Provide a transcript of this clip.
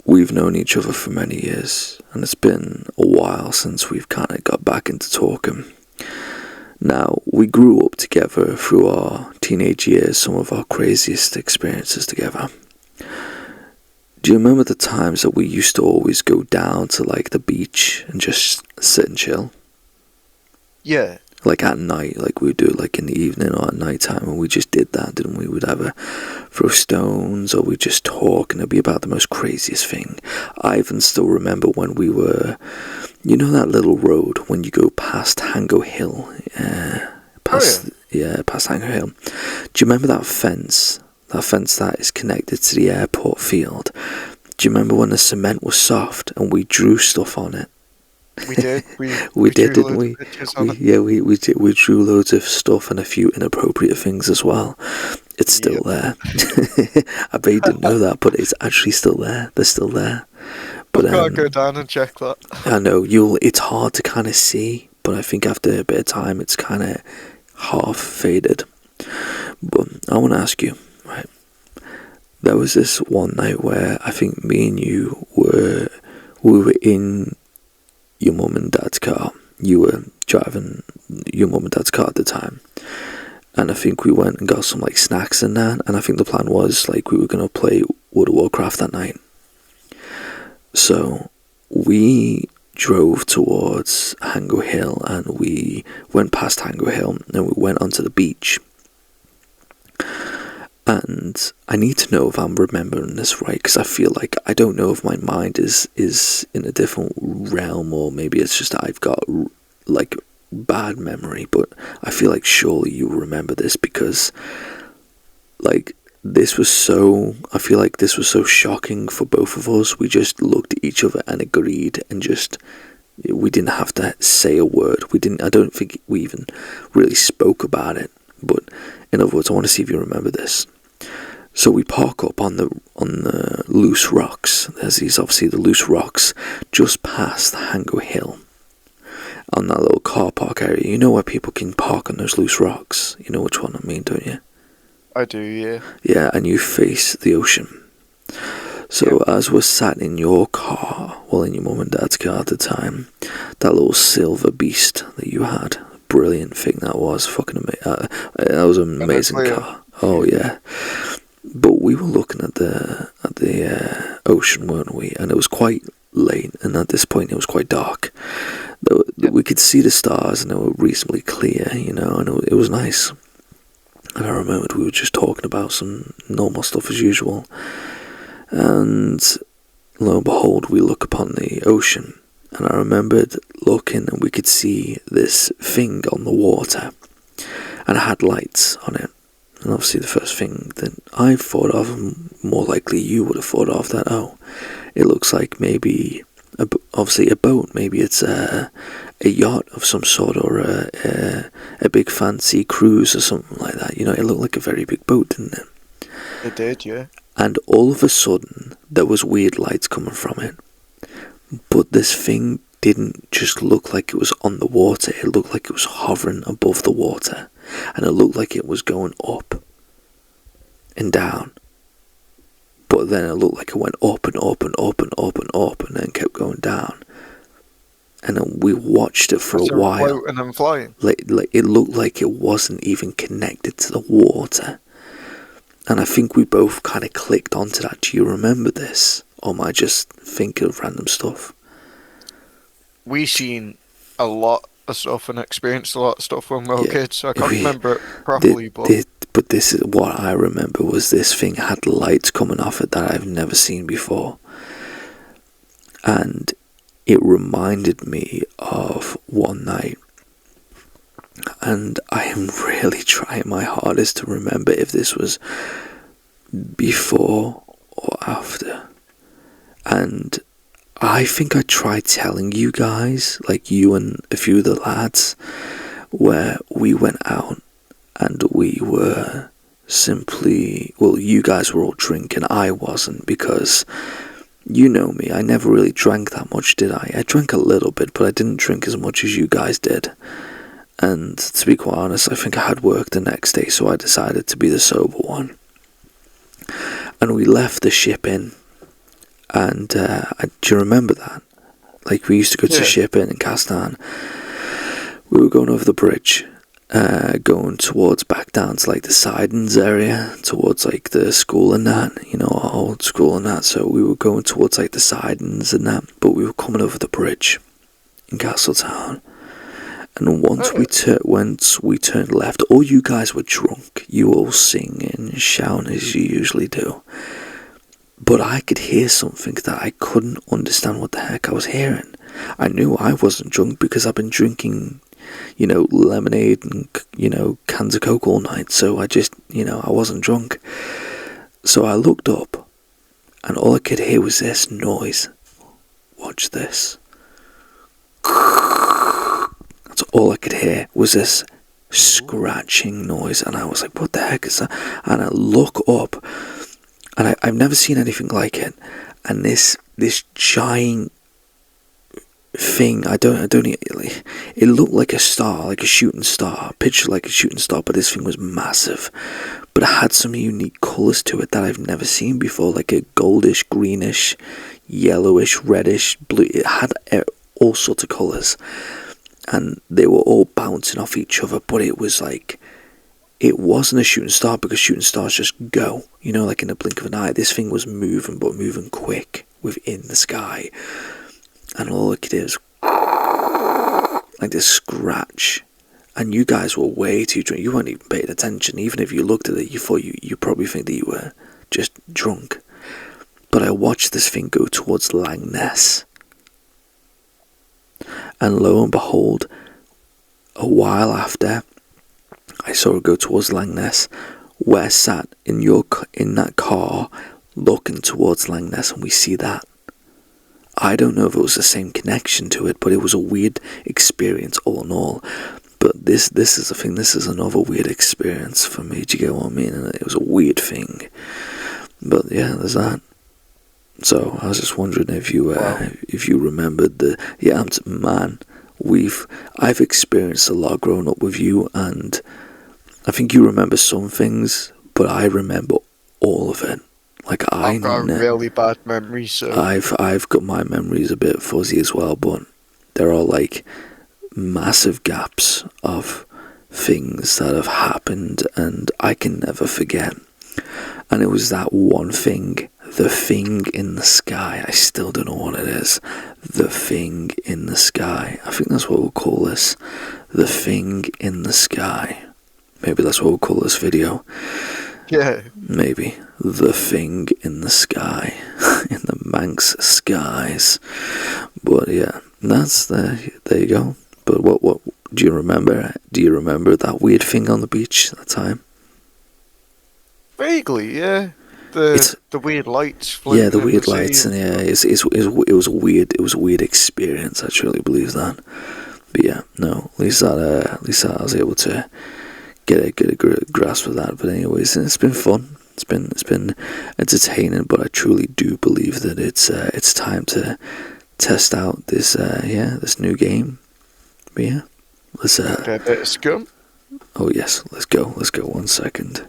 we've known each other for many years, and it's been a while since we've kind of got back into talking. Now, we grew up together through our teenage years, some of our craziest experiences together. Do you remember the times that we used to always go down to like the beach and just sit and chill? Yeah. Like at night, like we would do like in the evening or at night time, and we just did that, didn't we? We'd either throw stones or we'd just talk, and it'd be about the most craziest thing. I even still remember when we were, you know, that little road when you go past Hango Hill, past Hango Hill. Do you remember that fence? That fence that is connected to the airport field. Do you remember when the cement was soft and we drew stuff on it? We did. We did, drew didn't we? We did. We drew loads of stuff and a few inappropriate things as well. It's still there. I bet you didn't know that, but it's actually still there. They're still there. But I've got to go down and check that. I know it's hard to kind of see, but I think after a bit of time, it's kind of half faded. But I want to ask you, right? There was this one night where I think me and you we were in your mum and dad's car. You were driving your mum and dad's car at the time, and I think we went and got some like snacks and that, and I think the plan was like we were going to play World of Warcraft that night. So we drove towards Hango Hill, and we went past Hango Hill and we went onto the beach. And I need to know if I'm remembering this right, because I feel like I don't know if my mind is in a different realm, or maybe it's just I've got like bad memory, but I feel like surely you remember this, because like I feel like this was so shocking for both of us. We just looked at each other and agreed, and we didn't have to say a word. I don't think we even really spoke about it, but in other words, I want to see if you remember this. So we park up on the loose rocks. There's obviously the loose rocks just past the Hango Hill. On that little car park area. You know where people can park on those loose rocks? You know which one I mean, don't you? I do, yeah. Yeah, and you face the ocean. So as we're sat in your car, well, in your mum and dad's car at the time, that little silver beast that you had, brilliant thing that was, fucking amazing. That was an amazing car. Oh yeah. But we were looking at the ocean, weren't we? And it was quite late, and at this point it was quite dark. We could see the stars, and they were reasonably clear, you know, and it was nice. And I remembered we were just talking about some normal stuff as usual. And lo and behold, we look upon the ocean, and I remembered looking, and we could see this thing on the water, and it had lights on it. And obviously the first thing that I thought of, and more likely you would have thought of, that, it looks like maybe, obviously a boat, maybe it's a yacht of some sort, or a big fancy cruise or something like that. You know, it looked like a very big boat, didn't it? It did, yeah. And all of a sudden, there was weird lights coming from it. But this thing didn't just look like it was on the water, it looked like it was hovering above the water. And it looked like it was going up and down. But then it looked like it went up and up and up and up and up, and then kept going down. And then we watched it for a while. Floating and flying. Like it looked like it wasn't even connected to the water. And I think we both kind of clicked onto that. Do you remember this? Or am I just thinking of random stuff? We seen a lot of stuff and experienced a lot of stuff when we were kids, so I can't remember it properly. But this is what I remember, was this thing had lights coming off it that I've never seen before. And it reminded me of one night. And I am really trying my hardest to remember if this was before or after. And I think I tried telling you guys, like you and a few of the lads, where we went out and we were simply, well, you guys were all drinking, I wasn't, because you know me, I never really drank that much, did I? I drank a little bit, but I didn't drink as much as you guys did. And to be quite honest, I think I had work the next day, so I decided to be the sober one. And we left the ship in, And do you remember that? Like, we used to go to Yeah. Shipping and Castan. We were going over the bridge, going towards back down to like the Sidens area, towards like the school and that, our old school and that. So we were going towards like the Sidens and that, but we were coming over the bridge in Castletown. And once we turned left, all you guys were drunk. You were all singing and shouting as you usually do. But I could hear something that I couldn't understand what the heck I was hearing. I knew I wasn't drunk because I've been drinking, lemonade and, cans of Coke all night. So I just, I wasn't drunk. So I looked up and all I could hear was this noise. Watch this. That's all I could hear was this scratching noise. And I was like, what the heck is that? And I look up and I've never seen anything like it. And this giant thing, it looked like a star, like a shooting star, pictured like a shooting star, but this thing was massive. But it had some unique colours to it that I've never seen before, like a goldish, greenish, yellowish, reddish, blue. It had all sorts of colours. And they were all bouncing off each other, but it was like, it wasn't a shooting star because shooting stars just go, like in a blink of an eye. This thing was moving, but moving quick within the sky. And all I could hear was like this scratch. And you guys were way too drunk. You weren't even paying attention. Even if you looked at it, you thought you probably think that you were just drunk. But I watched this thing go towards Langness. And lo and behold, a while after, I saw it go towards Langness. We're sat in that car looking towards Langness, and we see that. I don't know if it was the same connection to it, but it was a weird experience all in all. But this is the thing, this is another weird experience for me, do you get what I mean? And it was a weird thing. But yeah, there's that. So I was just wondering if you remembered man, I've experienced a lot growing up with you, and I think you remember some things, but I remember all of it. Like I've got a really bad memory, so I've got my memories a bit fuzzy as well, but there are like massive gaps of things that have happened and I can never forget. And it was that one thing, the thing in the sky. I still don't know what it is. The thing in the sky. I think that's what we'll call this. The thing in the sky. Maybe that's what we'll call this video. yeah. Maybe. The thing in the sky. In the Manx skies. But yeah, that's there you go. But what do you remember? Do you remember that weird thing on the beach that time? Vaguely, yeah. The weird lights. Yeah, the weird lights, and yeah, it was a weird experience. I truly believe that. But yeah, no, at least I was able to get a grasp of that. But anyways, it's been fun. It's been entertaining. But I truly do believe that it's time to test out this new game. But yeah, let's a bit of scum. Oh yes, let's go. 1 second.